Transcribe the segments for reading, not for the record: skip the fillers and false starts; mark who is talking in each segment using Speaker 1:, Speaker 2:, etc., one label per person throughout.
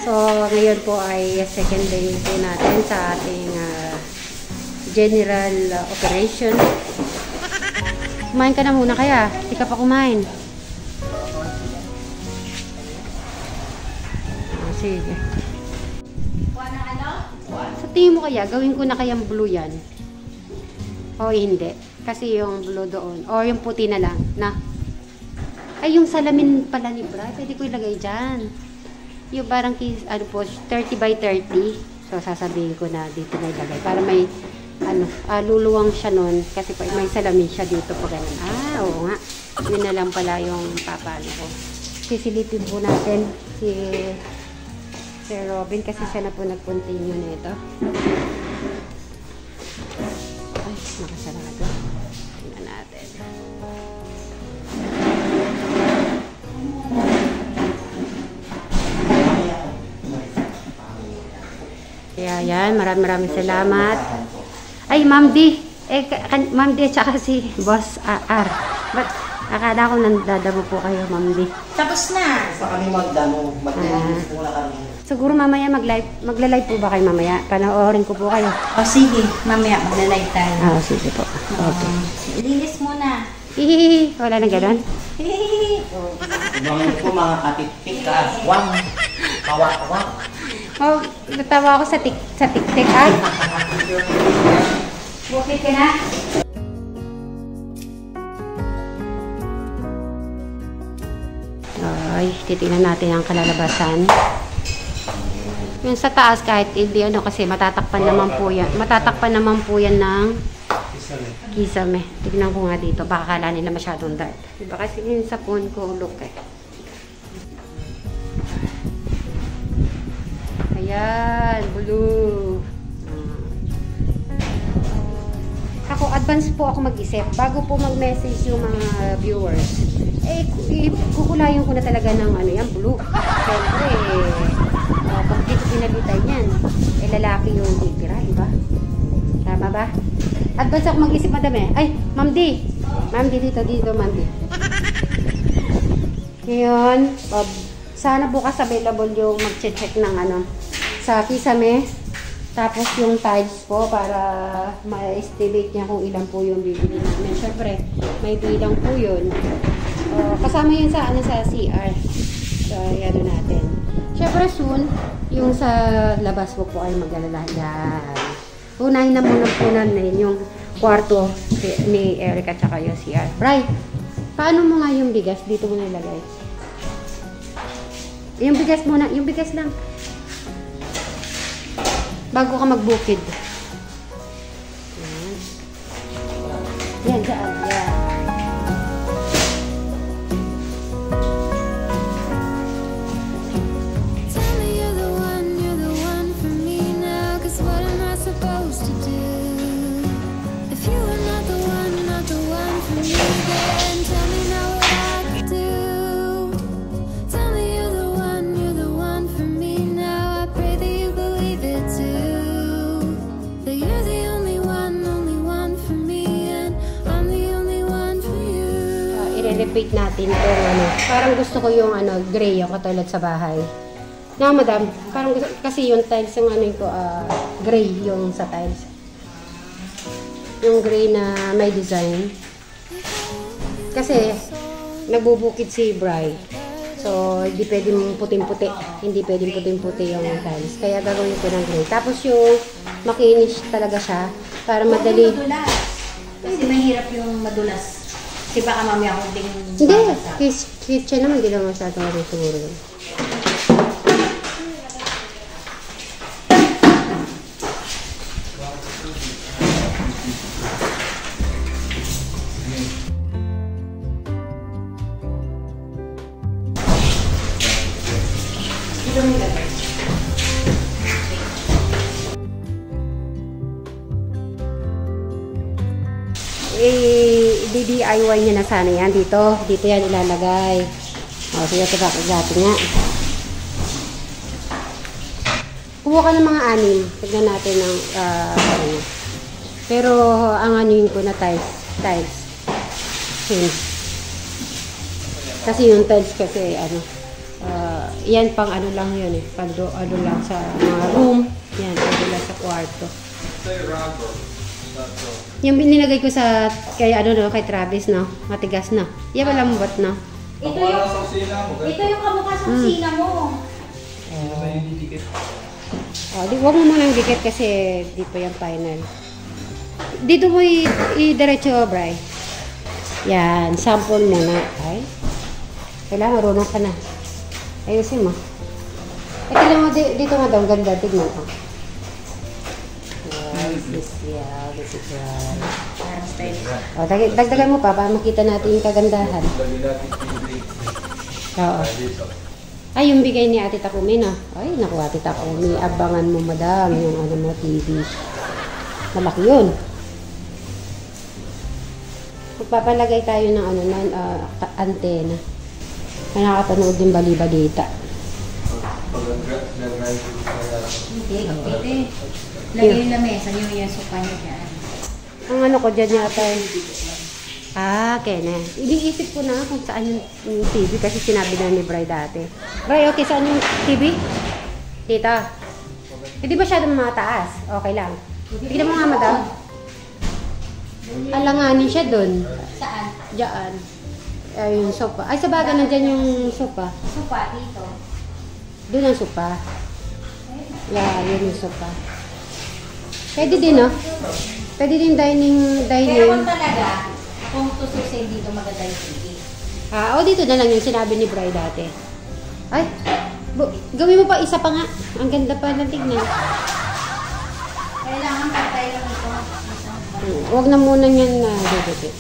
Speaker 1: So, ngayon po ay second day po natin sa ating general operation. Kumain ka na muna kaya? Hindi ka pa kumain. Sige. Sa tingin mo kaya, gawin ko na kayang blue yan? O hindi? Kasi yung blue doon. O yung puti na lang. Na? Ay, yung salamin pala ni Bri. Pwede ko ilagay dyan. Yung parang, ano po, 30 by 30. So, sasabihin ko na dito na ilagay. Para may, luluwang siya nun. Kasi may salamin siya dito pa ganun. Oo nga. Yun na lang pala yung papalo ko. Sisilipin po natin si Sir Robin kasi siya na po nag-continue nito. Ay, nakasarado. Tingnan natin. Kaya yan, maraming salamat. Ay, Ma'am D. Ma'am D at saka si Boss R. Ba't akala ko nandadamo po kayo, Ma'am D?
Speaker 2: Tapos na.
Speaker 3: Sa kami magdamo, mag-live muna kami.
Speaker 1: Siguro mamaya magla-live po ba kayo mamaya? Panoorin ko po kayo.
Speaker 2: O sige, mamaya magla-live tayo.
Speaker 1: Sige po. Okay.
Speaker 2: Linis muna.
Speaker 1: Hihihi. Wala na gano'n?
Speaker 2: Hihihi.
Speaker 3: Mga po mga katipik ka. Wang. Kawak-kawak.
Speaker 1: Oh, natawa ako sa tik-tik ay. Bukit ka na? Ay, titingnan natin ang kalalabasan. Yung sa taas kahit hindi kasi matatakpan naman po yan. Matatakpan naman po yan ng kisame. Tignan ko nga dito. Baka kala nila masyadong dark. Diba kasi yung sapon ko look eh. Ayan, blue. Ako, advance po ako mag-isip. Bago po mag-message yung mga viewers, kukulayan ko na talaga ng yan, blue. Siyempre, pag dito pinalitan yan, lalaki yung titira, diba? Tama ba? Advance ako mag-isip, madam eh. Ay, Ma'am D. Ma'am D, dito, Ma'am D. Ngayon, sana bukas available yung mag-check ng sa kisame. Tapos yung tiles po para ma-estimate niya kung ilan po yung bibili namin. Siyempre, may bilang po yun. Kasama yun sa CR. So, yan natin. Siyempre soon, yung sa labas po ay maglalalahan. Unahin na muna po namin yung kwarto ni Eric at saka yung CR. Right? Paano mo nga yung bigas? Dito mo nilagay. Yung bigas muna. Yung bigas lang. Bago ka magbukid. Yan, dyan. Yan. I-repeat natin itong parang gusto ko yung gray yung katulad sa bahay. Na madam, parang gusto, kasi yung tiles yung ko gray yung sa tiles. Yung gray na may design. Kasi nagbubukid si Bri. So hindi pwedeng puting-puti. Hindi pwedeng puting-puti yung tiles. Kaya gagawin ko ng gray. Tapos yung makinis talaga siya para madali.
Speaker 2: Kasi mahirap yung madulas. Kasi baka mamaya akong ding...
Speaker 1: Hindi. Kitchen naman. Hindi naman masyadong rin siguro yun. Dito mo ilagay. DIY niya na sana yan. Dito yan ilalagay. O, sige, ito bakit nga. Kuha ka ng mga 6. Tignan natin ang pero ang anuin ko na tiles. Kasi yung tiles kasi, yan pang ano lang yun eh. Ano lang sa mga room. Yan, ano lang sa kwarto. Yung binilagay ko sa, kay Travis, no? Matigas na. Yan malambot, no?
Speaker 2: Ito yung kamukha sa kusina mo.
Speaker 1: Huwag mo munang dikit kasi di pa yung final. Dito mo i-diretso, Bri. Yan, sample muna. Ay, kailangan marunong ka na. Ayusin mo. Tignan mo dito nga daw, ganda. Tignan mo. This is dagdagan mo pa para makita natin yung kagandahan. Oo. Ay, yung bigay ni Ate Takumi na. Ay, naku Ate Takumi, abangan mo madam yung ano mo TV. Malaki yun. Magpapalagay tayo ng antena. Ay, nakapanood din bali-balita.
Speaker 2: Hindi. Lagay yung lamesa niyo yung sopa niyo dyan.
Speaker 1: Ang ano ko dyan yata kene. Iniisip ko na kung saan yung TV kasi sinabi na ni Bri dati. Bri, okay, saan yung TV? Dito. Hindi masyadong mataas. Okay lang. Tignan mo nga, madam. Alanganin siya dun.
Speaker 2: Saan?
Speaker 1: Diyan. Ay, yung sopa. Ay, sa baga nandyan yung sopa.
Speaker 2: Sopa dito.
Speaker 1: Doon ang sopa. Yeah, yun yung sopa. Pwede din, no? Pwede din dining.
Speaker 2: Pero kung talaga, kung tususin dito maganda yung TV.
Speaker 1: Dito na lang yung sinabi ni Bri dati. Ay, gawin mo pa isa pa nga. Ang ganda pa na tignan.
Speaker 2: Kailangan patay lang ito.
Speaker 1: Huwag na muna yan na dito.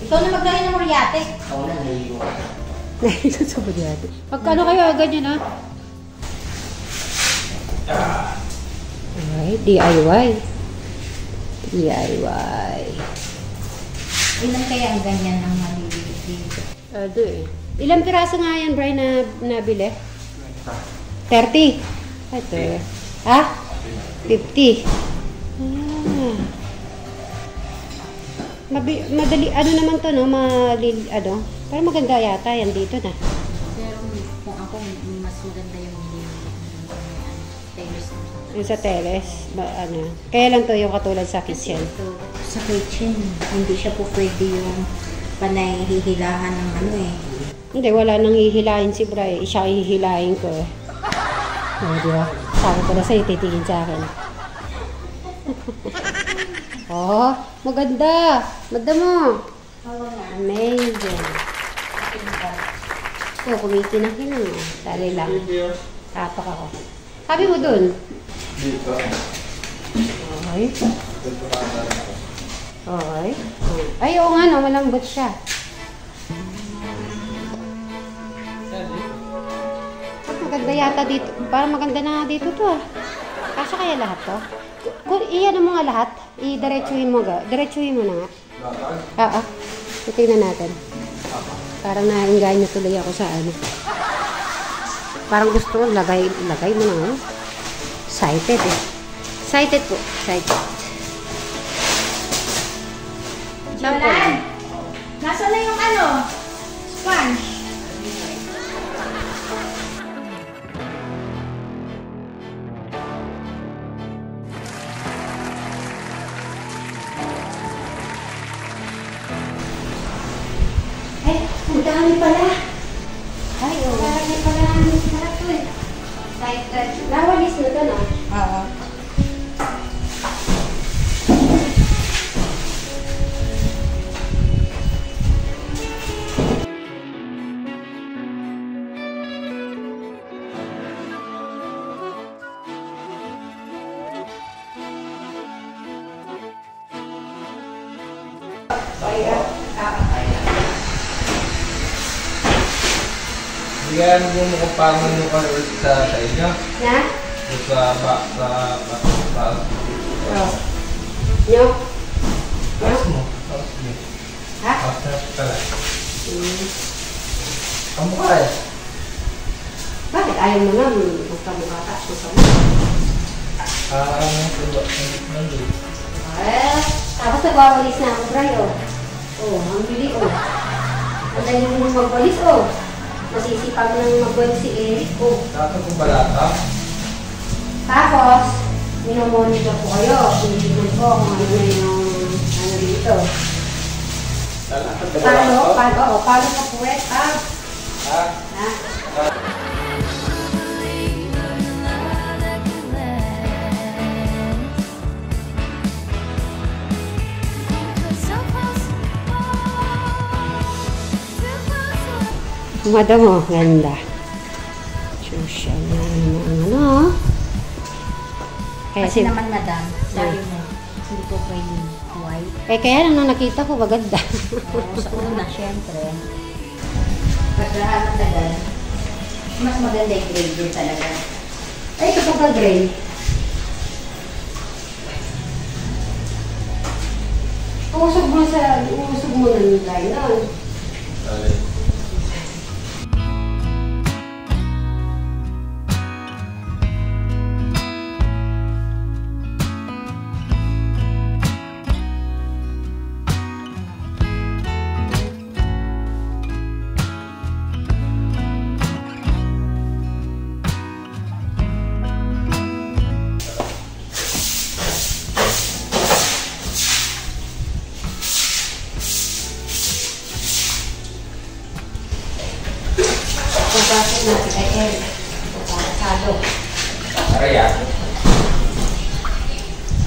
Speaker 2: Ikaw na magdali ng muryate.
Speaker 3: Ako na, nahihilo ka.
Speaker 1: Nahilo sa budyate. Pagkano kayo, ganyan ha? Ay, DIY.
Speaker 2: Ilan kaya ang ganyan ang maliliit dito?
Speaker 1: Ilang piraso nga yan, Brian, na nabili? 30. Ito eh. 50. Madali, ano naman to, no? Pero maganda yata yan dito na.
Speaker 2: Pero kung ako, mas maganda yung teles.
Speaker 1: Yung sa teles, kaya lang to yung katulad sa kitchen.
Speaker 2: Ito, sa kitchen, hindi siya po pwede yung panay-hihilahan ng
Speaker 1: Hindi, wala nang hihilahin si Bri. Siya hihilahin ko eh. Di ba? Sabi ko na sa'yo, titingin sa akin. Maganda! Maganda mo! Amazing! Kumiti na kinang. Dali lang. Tapak ako. Sabi mo dun?
Speaker 3: Dito.
Speaker 1: Okay. Ay, oo nga no, malambot siya. Maganda yata dito. Parang maganda na dito to ah. Kasya kaya lahat to? Iyan mo nga lahat. I-diretsuhin mo ga. Diretsuhin mo na nga. Tingnan natin. Parang nainggan niya tuloy ako sa ano. Parang gusto ko lagay mo na nga. Excited eh. Excited po. Excited.
Speaker 2: Jolan! Nasaan na yung sponge? Ang dami pala.
Speaker 1: Ay, oo.
Speaker 2: Dami pala namin sa ito eh.
Speaker 1: Excited. Nawalis na to no?
Speaker 2: Oo.
Speaker 4: Yan yung makapangan nyo kayo sa inyo.
Speaker 1: Na?
Speaker 4: Sa
Speaker 1: Nyo?
Speaker 4: Ayos mo. Ayos mo.
Speaker 1: Ha?
Speaker 4: Ayos na pala. Ang mukha eh.
Speaker 1: Bakit ayaw mo na magkamukha ka?
Speaker 4: Ang tuba. Ang
Speaker 1: Tapos nagwawalis na ako, Bray, oh. Oh, ang bili, oh. Ang dali mo magwalis, oh. Masisipag nang magwalis si Eric, oh.
Speaker 4: Dapat kong balata.
Speaker 1: Tapos, minomonitor ko kayo. Tinitignan ko kung ano na yung ano dito.
Speaker 4: Dapat ka
Speaker 1: Paano ka puwet, ha?
Speaker 4: Ha?
Speaker 1: Ha? Madam, oh, ganda. Susya na ano.
Speaker 2: Kasi naman, madam, sabi mo, hindi ko pwede white.
Speaker 1: Eh, kaya lang nung nakita ko, maganda.
Speaker 2: Oo, sa una, syempre. Paglahat tagal, mas maganda yung gray din talaga.
Speaker 1: Ay, ito pa gray. Usog mo na yung line nun.
Speaker 4: Alin.
Speaker 1: Pagpasok natin kay Eric. Pagpasado.
Speaker 4: Araya.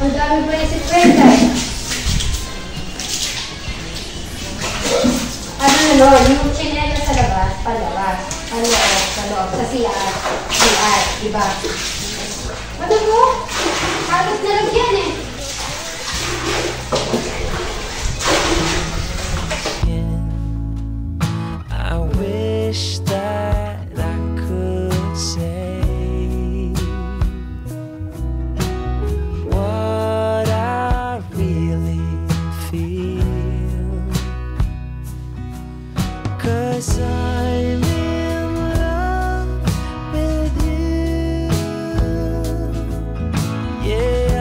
Speaker 1: Ang dami pa yung si Brenda eh. Ano naman, yung chinela sa labas, palabas. Ano sa loob, sa CR. CR, diba? Ano po? Halos na lang yan eh.
Speaker 5: I wish that I could say what I really feel, 'cause I'm in love with you. Yeah,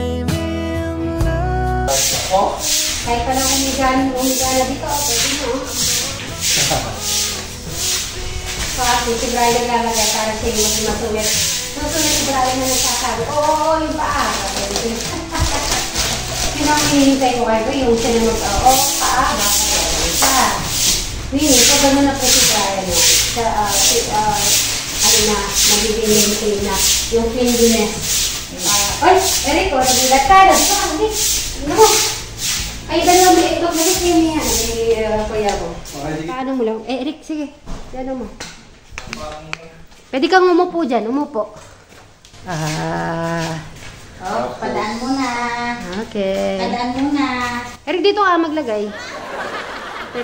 Speaker 5: I'm in love.
Speaker 1: Kahit pa lang umigana dito, pwede mo. So, at si Brian naglalagay para siya yung masulit. Masulit si Brian na nagsasabi, oo, yung paa. Yun ang hinihintay ko kayo, yung siya na oo, paa, baka siya. Meaning, so gano'n na po si Brian na. Ano na, magiging na yung cleanliness. Oy, Eric, o, nagulat ka. Dito ka, ano mo? Ay, dalawa may itlog na rin kayo niya. Kuya ko. Paano mo lang? Eh, Eric, sige. Ano mo? Pwede kang umupo dyan. Umupo.
Speaker 2: Oh, padaan mo na.
Speaker 1: Okay.
Speaker 2: Padaan mo na.
Speaker 1: Eric, dito ka maglagay.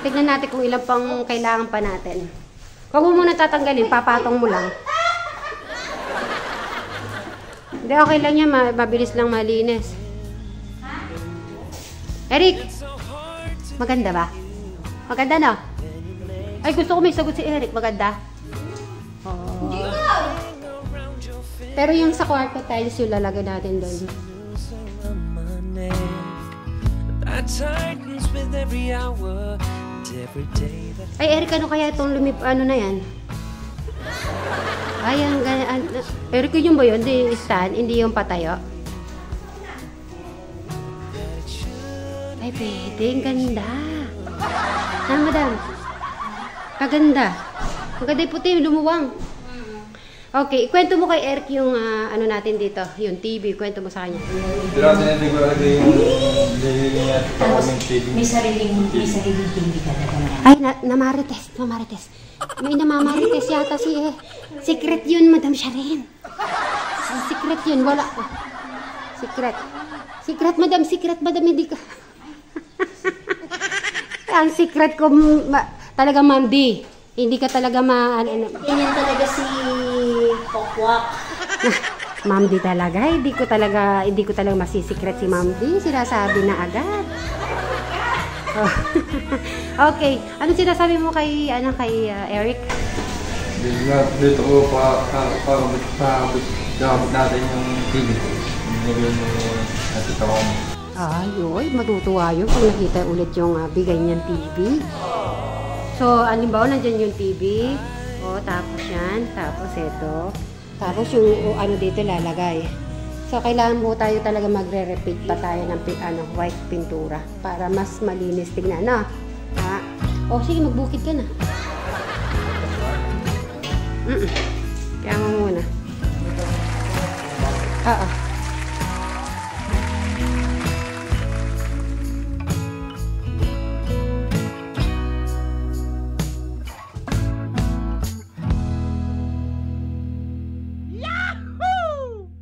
Speaker 1: Tignan natin kung ilang pang kailangan pa natin. Huwag mo muna tatanggalin. Papatong mo lang. Hindi, okay lang yan. Mabilis lang malinis. Eric! Maganda ba? Maganda na? Ay, gusto ko may sagot si Eric. Maganda? Oh. Pero yung sa kwarto tiles yung lalagay natin doon. Ay, Eric, ano kaya itong ano na yan? Ay, ang Eric, yun ba yun? Hindi stand, hindi yung patayo. Ay, pwede. Ang ganda. Ha, madam? Kaganda. Maganda yung puti, lumuwang. Okay, ikwento mo kay Eric yung ano natin dito, yung TV. Kwento mo sa kanya.
Speaker 4: Hindi natin natin yung niya kaming TV.
Speaker 2: May sariling TV ka talaga.
Speaker 1: Ay, namarites. May namamarites yata secret yun, Madam Sharon. Secret yun, wala. Secret, Madam, hindi ka. Ang secret ko, talaga, Ma'am D. Hindi ka talaga
Speaker 2: Ganyan talaga si Pokwak.
Speaker 1: Ma'am D talaga. Hindi ko talaga masisikret si Ma'am D. Sinasabi na agad. Oh. Okay. Anong sinasabi mo kay Eric?
Speaker 4: Dito ko gamit natin yung TV. Hindi mo natatawa mo.
Speaker 1: Ay, matutuwa yun pag nakita ulit yung bigay niyang TV. So, alimbawa, nandyan yung TV. O, tapos yan. Tapos ito. Tapos yung ano dito lalagay. So, kailangan mo tayo talaga magre-repeat pa tayo ng white pintura para mas malinis tignan, no? Ha? O, sige, magbukid ka na. Kaya mo muna. Oo.